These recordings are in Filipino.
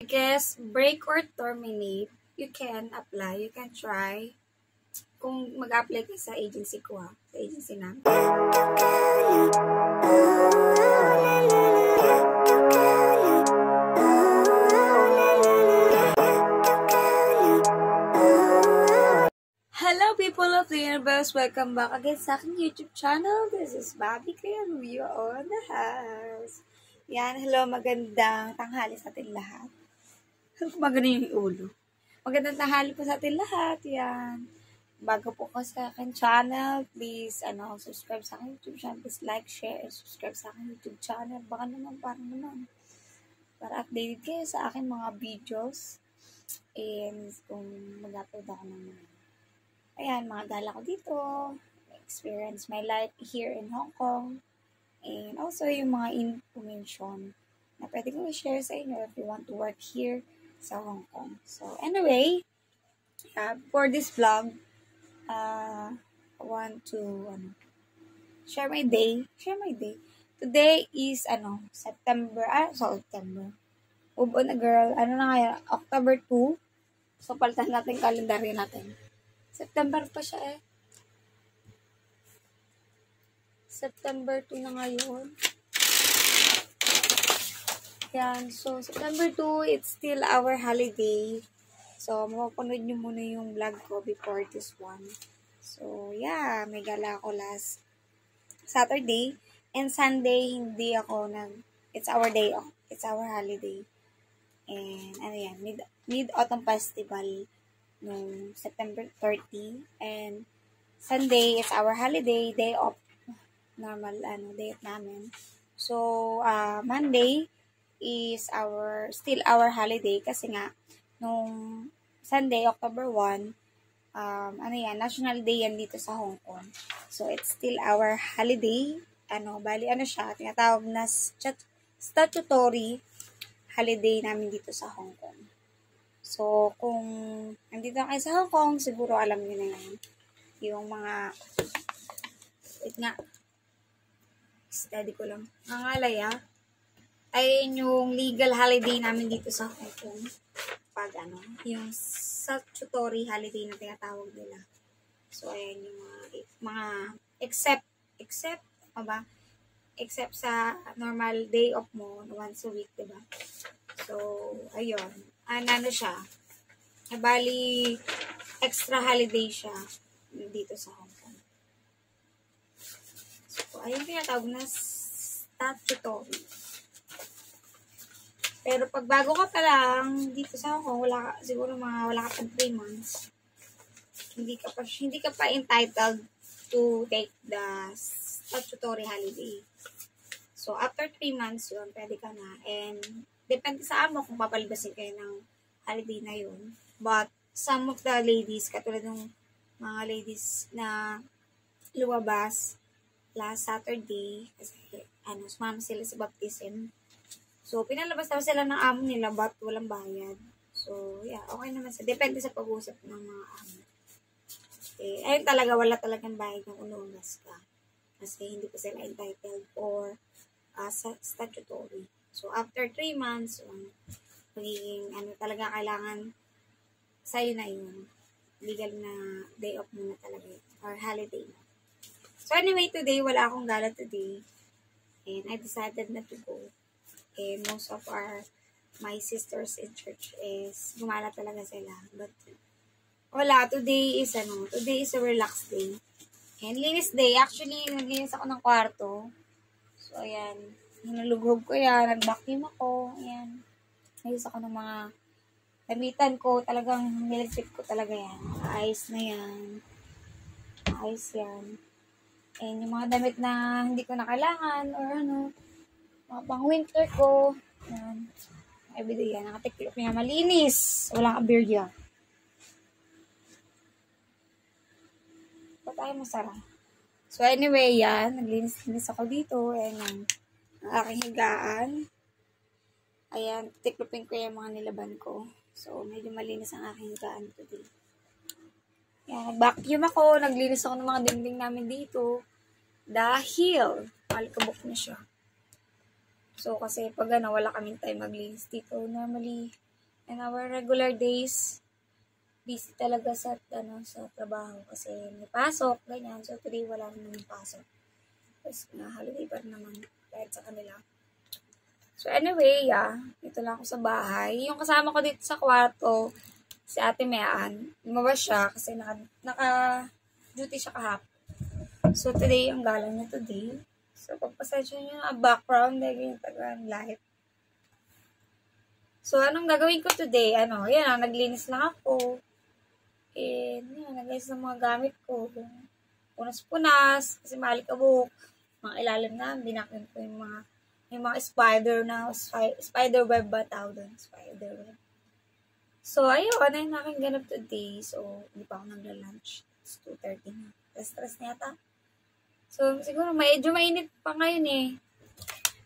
Because break or terminate, you can apply, you can try. Kung mag-apply ka sa agency ko sa agency namin. Hello people of the universe! Welcome back again sa aking YouTube channel. This is Bobby Kaya and we are on the house. Yan, hello, magandang tanghali sa atin lahat. Maganda yung ulo. Magandang tanghali po sa atin lahat. Yan. Bago po ko sa aking channel, please subscribe sa aking YouTube channel. Please like, share, and subscribe sa aking YouTube channel. Baka naman, para updated kayo sa aking mga videos. And kung mag-upload ako naman. Ayan, mga gala ko dito. Experience my life here in Hong Kong. And also yung mga information na pwede ko i-share sa inyo if you want to work here sa Hong Kong. So anyway, for this vlog, I want to share my day. Today is September. Move on na girl. October 2. So palitan natin kalendaryo natin. September pa siya September 2 na ngayon. Yan. So, September 2, it's still our holiday. So, mapapanood nyo muna yung vlog ko before this one. So, yeah. May gala ako last Saturday. And Sunday, hindi ako it's our day off. It's our holiday. And, Mid-Autumn Festival noong September 30. And, Sunday is our holiday, day off. Normal day off namin. So Monday is still our holiday kasi nga nung Sunday, October 1, National Day yan dito sa Hong Kong. So it's still our holiday. Siya, tinatawag na statutory holiday namin dito sa Hong Kong. So kung nandito kayo sa Hong Kong, siguro alam niyo na yan. Yung mga study ko lang. Ay yung legal holiday namin dito sa Hong Kong. Pag yung statutory holiday na tinatawag nila. So, ayan yung mga except sa normal day off mo, once a week, diba? So, ayun. Siya. Bali, extra holiday siya dito sa Hong Kong. So, ayun tinatawag na statutory. Pero pag bago ka pa lang dito sa Hong Kong, wala ka pang 3 months. Hindi ka pa entitled to take the statutory holiday. So, after 3 months yun, pwede ka na. And, depende sa amo kung papalibasin kayo ng holiday na yun. But, some of the ladies, katulad ng mga ladies na lumabas last Saturday, kasi sumama sila sa baptism. So, pinalabas daw sila ng amo nila, but walang bayad. So, yeah, okay naman sa. Depende sa pag-usap ng mga amo. Ayun talaga, wala talagang bayad ng unungas ka. Kasi hindi pa sila entitled or statutory. So, after 3 months, magiging talaga kailangan sa'yo na yun. Legal na day off mo na talaga yun, or holiday na. So anyway, today, wala akong gala today. And I decided not to go. And most of my sisters in church is gumala talaga sila. But wala, today is a relaxed day. And linis day. Actually, naglinis ako ng kwarto. So ayan, nilulughog ko yan, nag-vacuum ako. Ayan. Naglinis ako ng mga damitan ko. Talagang niligpit ko talaga yan. Ayos na yan. Ayos yan. And yung mga damit na hindi ko na kailangan or mga pang winter ko. Yan. Everyday yan. Nakatiklop niya. Malinis. Walang aberya. Pa tayo masarap. So anyway, yan. Naglinis-linis ako dito. Ayan ang aking higaan. Ayan. Tiklopin ko yung mga nilaban ko. So medyo malinis ang aking higaan today. Yan, nag-vacuum ako, naglinis ako ng mga dingding namin dito. Dahil, malikabok na siya. So, kasi pag wala kaming time maglinis dito, normally, And our regular days, busy talaga sa trabaho kasi may pasok, ganyan. So, today wala naman yung pasok. Tapos holiday pa naman kahit sa kanila. So, anyway, ito lang ako sa bahay. Yung kasama ko dito sa kwarto, si Ate Mean, lumabas siya kasi naka-duty siya kahapon. So, today, ang galang niya today. So, pagpasensya niyo na background, dahil yung tagang light. So, anong gagawin ko today? Naglinis lang ako. And, naglinis ng mga gamit ko. Punas-punas, kasi malikabok. Mga ilalim na, binakin ko yung mga spider web ba tawag doon? Spider web. So, ayun, yung aking ganap today. So, hindi pa ako nagla-lunch. It's 2:30 na. Stress na yata. So, siguro, medyo mainit pa ngayon eh.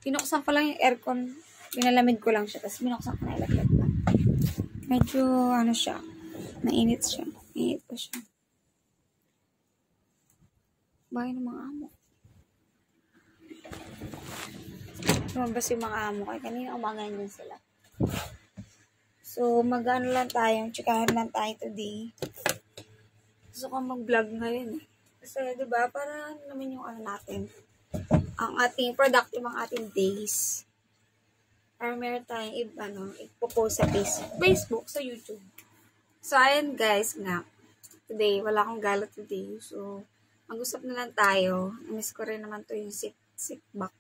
Pinuksan ko lang yung aircon. Pinalamig ko lang siya. Tapos binuksan ko na ilaglag pa. Medyo, siya. Mainit siya. Mainit pa siya. Bahay ng mga amo. Lumabas yung mga amo. Kaya kanina umangan din sila. So, mag-ano lang tayo. Tsikahan lang tayo today. Gusto ko mag-vlog ngayon eh. Kasi, diba, para naman yung natin. Ang ating productive, ang ating days. Para meron tayong ipopost sa Facebook, sa YouTube. So, ayan guys nga. Today, wala akong gala today. So, mag-usap na lang tayo. Miss ko rin naman to yung sit back.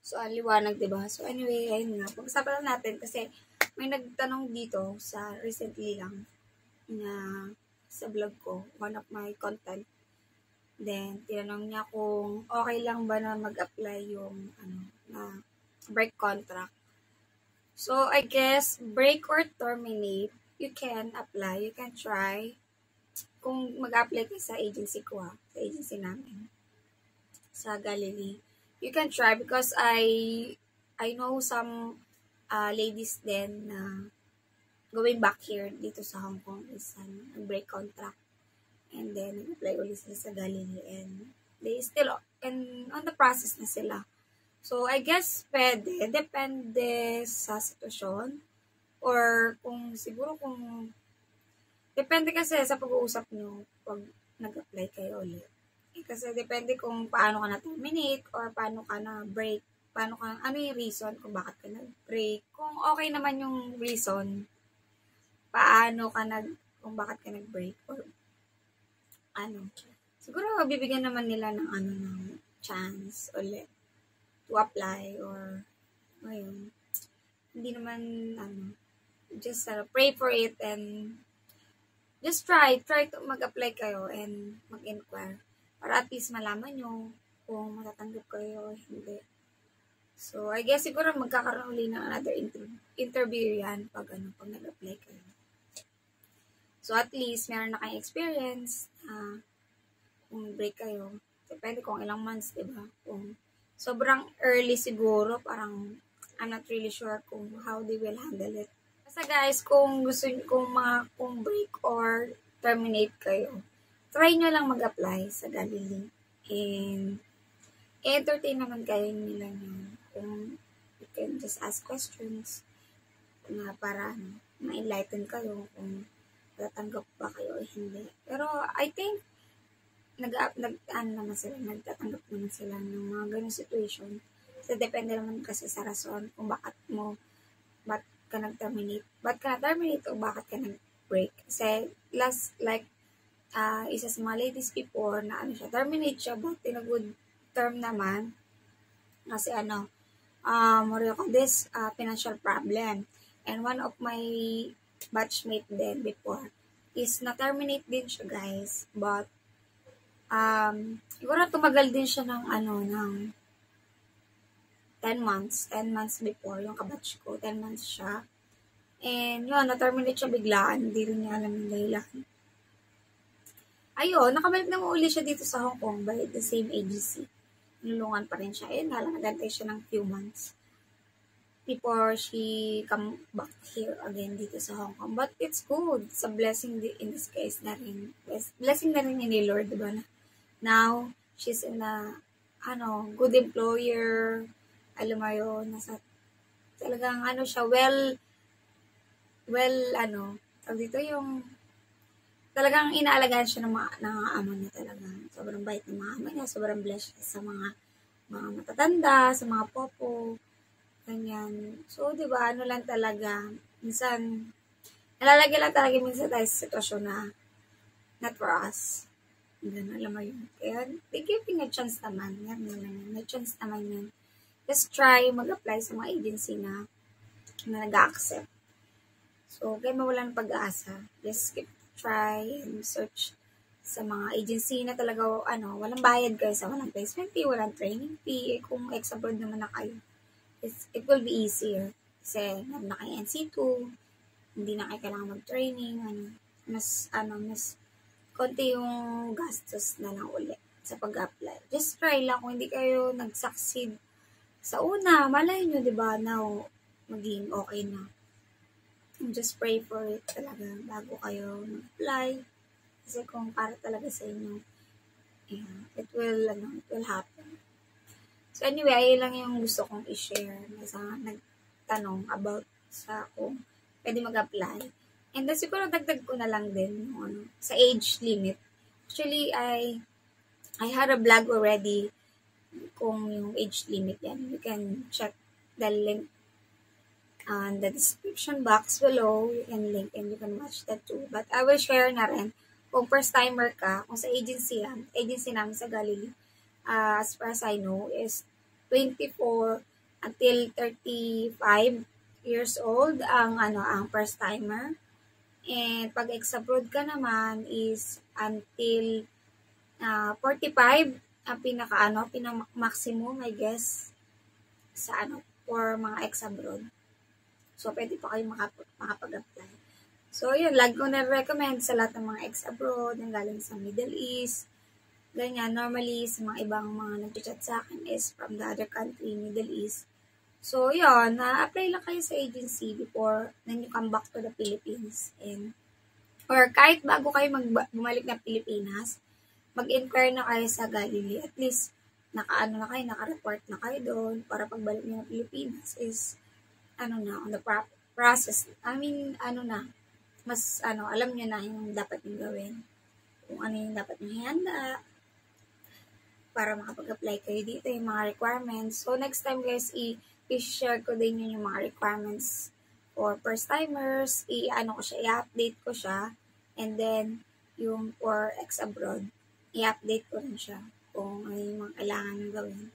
So, liwanag, diba? So, anyway, ayun nga. Pag-usapan lang natin kasi may nagtanong dito sa recently lang na sa vlog ko, one of my content. Then, tinanong niya kung okay lang ba na mag-apply yung na break contract. So, I guess, break or terminate, you can apply, you can try. Kung mag-apply ka sa agency ko sa agency namin, sa Galilee, you can try because I know some ladies then na going back here dito sa Hong Kong is break contract. And then, nag-apply ulit sila sa Galilee and they still on the process na sila. So, I guess, pwede. Depende sa sitwasyon. Or depende kasi sa pag-uusap nyo pag nag-apply kayo ulit. Kasi depende kung paano ka na-terminate or paano ka na-break. Ano yung reason kung bakit ka nag-break. Kung okay naman yung reason, kung bakit ka nag-break or siguro bibigyan naman nila ng chance ulit to apply or ngayon hindi naman just pray for it and just try to mag-apply kayo and mag-inquire para at least malaman nyo kung matatanggap kayo o hindi. So I guess siguro magkakaroon ulit ng another interview yan pag nag-apply kayo. So at least meron na kayong experience kung break kayo. Depende kung ilang months, diba? Kung sobrang early siguro, parang I'm not really sure kung how they will handle it. Basta guys, kung gusto nyo, kung break or terminate kayo, try nyo lang mag-apply sa Galilee. And entertain naman kayo nila nyo. Kung you can just ask questions na para ma-enlighten kayo kung tatanggap ba kayo o hindi. Pero I think nagtatanggap naman sila ng mga ganung situation. So, depende naman kasi sa rason kung bakit ka nag-terminate. Ba't ka na-terminate o bakit ka nag-break. Kasi, isa sa mga ladies before na terminate siya, but in a good term naman. Kasi financial problem. And one of my batchmate din before is na-terminate din siya, guys. But, siguro tumagal din siya ng 10 months. 10 months before, yung kabatch ko. 10 months siya. And yun, na-terminate siya biglaan. Hindi rin niya alam yung dahilan. Ayun, nakabalik na uli siya dito sa Hong Kong by the same agency. Nulungan pa rin siya. Ayun, nagantay siya ng few months before she come back here again dito sa Hong Kong. But it's good. It's a blessing in this case na rin. Blessing na rin ni Lord, diba? Now, she's in a good employer. Alam mo yun, talagang siya, well, tawag dito yung, talagang inaalagaan siya ng amo niya talaga. Sobrang bait ng mga amo niya, sobrang blessed sa mga matatanda, sa mga popo, ganyan. So, di ba, ano lang talaga, minsan, nalalagay lang talaga minsan tayo sa sitwasyon na not for us. Ganun, alam mo yun. Kaya, they giving a chance naman. Yan, may chance naman yan. Just try mag-apply sa mga agency na nag-accept. So, kaya mawalan ng pag-aasa. Just keep try and search sa mga agency na talaga, walang bayad kayo sa walang placement fee, walang training fee. Kung ex-abroad naman na kayo, it will be easier. Kasi, na kayo NC2, hindi na kayo kailangan mag-training, mas konti yung gastos na lang ulit sa pag-apply. Just try lang. Kung hindi kayo nag-succeed sa una, malay nyo, di ba, now, maging okay na. And just pray for it talaga bago kayo mag-apply. Kasi kung para talaga sa inyo, it will happen. So anyway, ayun lang yung gusto kong i-share. Sa nagtanong about sa kung pwede mag-apply. And then siguro dagdag ko na lang din yung, sa age limit. Actually, I had a blog already kung yung age limit yan. You can check the link on the description box below. You can link and you can watch that too. But I will share na rin kung first timer ka, kung sa agency namin sa Galilee, as far as I know, is 24 until 35 years old ang first timer. And pag ex-abroad ka naman is until 45 ang pinaka-maximum, I guess, sa for mga ex-abroad. So, pwede pa kayo makapag-apply. So, yun, lagi ko na-recommend sa lahat ng mga ex-abroad, yung galing sa Middle East. Ganyan, normally, sa mga ibang mga nag-chat sa akin is from the other country, Middle East. So, yun, na-apply lang kayo sa agency before then you come back to the Philippines. Or kahit bago kayo bumalik ng Pilipinas, mag-inquire na kayo sa Galilee. At least, naka-report na kayo doon para pagbalik niyo ng Pilipinas is on the process. Mas, alam nyo na yung dapat nyo gawin. Kung ano yung dapat nyo ihanda para makapag-apply kayo dito, yung mga requirements. So, next time guys, i-share ko din yung mga requirements for first-timers. I-update ko siya. And then, yung for ex-abroad, i-update ko rin siya kung ano yung mga kailangan nyo gawin.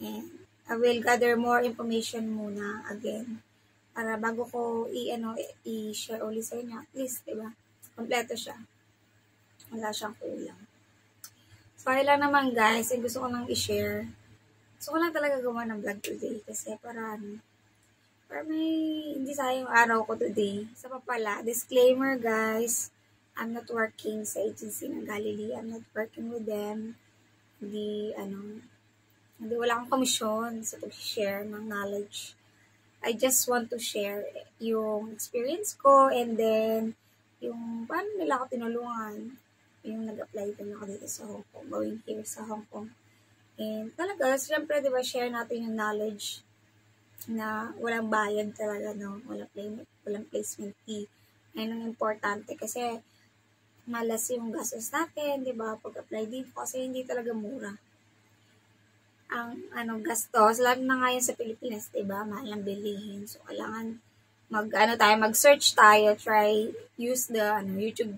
And, I will gather more information muna again para bago ko i-share ulit sa inyo. At least, diba? Kompleto siya. Wala siyang kulang. So, ayun lang naman guys. Gusto ko lang i-share. Gusto ko lang talaga gawa ng vlog today kasi para may hindi sayang araw ko today. Sa pala, disclaimer guys. I'm not working sa agency ng Galilee. I'm not working with them. Hindi wala akong komisyon sa pag-share ng knowledge. I just want to share yung experience ko and then yung paano nila ako tinulungan. Yung nag-apply din ako dito sa Hong Kong, going here sa Hong Kong. And talaga, siyempre, diba, share natin yung knowledge na walang bayad talaga, no? Walang placement fee. Ayun ang importante kasi malas yung gastos natin, diba, pag-apply dito kasi hindi talaga mura. Ang gastos, lalo na ngayon sa Pilipinas, diba? Mahal ang bilihin. So, kailangan mag-search tayo, use the YouTube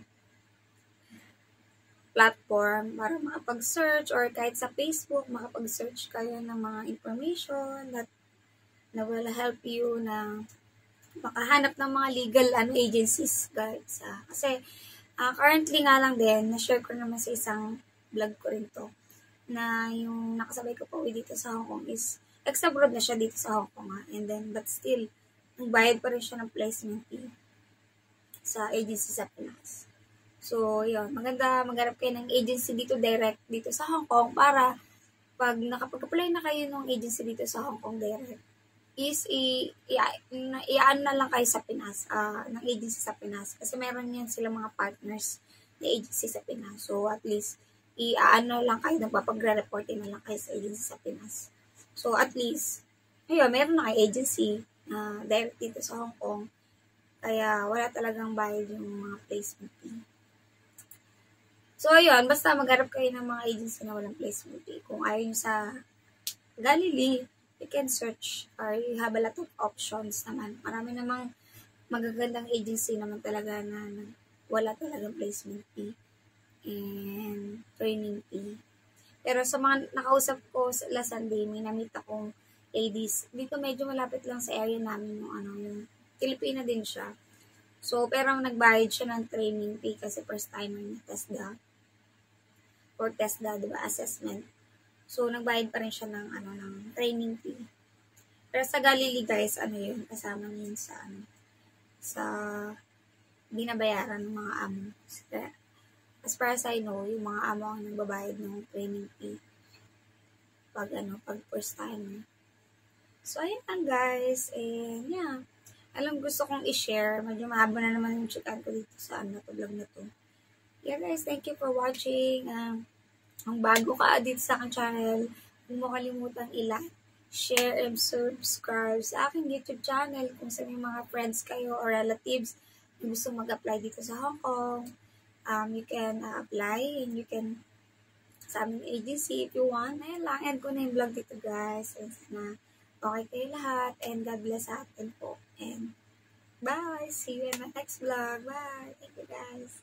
platform para makapag-search or kahit sa Facebook, makapag-search kayo ng mga information that will help you na makahanap ng mga legal agencies, guys. Kasi, currently nga lang din, na-share ko naman sa isang vlog ko rin to, na yung nakasabay ko pa uwi dito sa Hong Kong is ex-abroad na siya dito sa Hong Kong and then but still nagbayad pa rin siya ng placement fee sa agency sa Pinas. So yun, maganda maghanap kayo ng agency dito direct dito sa Hong Kong para pag nakapag-apply na kayo ng agency dito sa Hong Kong direct is i-ano na lang kayo sa Pinas ng agency sa Pinas kasi meron yan sila mga partners na agency sa Pinas. So at least lang kayo, nagpapagre-reporting na lang kayo sa agency sa Pinas. So, at least, meron na kayo agency direct dito sa Hong Kong Kaya wala talagang bayad yung mga placement fee. So, ayun, basta magharap kayo ng mga agency na walang placement fee. Kung ayaw nyo sa Galilee, you can search or you have a lot of options naman. Marami namang magagandang agency naman talaga na wala talagang placement fee and training fee. Pero sa mga nakausap ko sa last Sunday, may namit akong ladies. Dito medyo malapit lang sa area namin yung Filipina din siya. So, pero nagbayad siya ng training fee kasi first timer na TESDA. Or TESDA, diba? Assessment. So, nagbayad pa rin siya ng training fee. Pero sa Galilee, guys, yun, kasama yun sa binabayaran ng mga amo. As far as I know, yung mga amo ang nagbabayad ng training fee pag first time. So, ayun lang, guys. And, yeah. Gusto kong i-share. Medyo mahaba na naman yung chikan ko dito sa vlog na to. Yeah, guys. Thank you for watching. Kung bago ka dito sa aking channel, huwag mo kalimutang i-like, share, and subscribe sa aking YouTube channel kung sa may mga friends kayo or relatives na gusto mag-apply dito sa Hong Kong. You can apply and you can sa aming agency if you want. Ayun lang. End ko na yung vlog dito, guys. And sana okay kayo lahat. And God bless sa atin po. And bye! See you in my next vlog. Bye! Thank you, guys.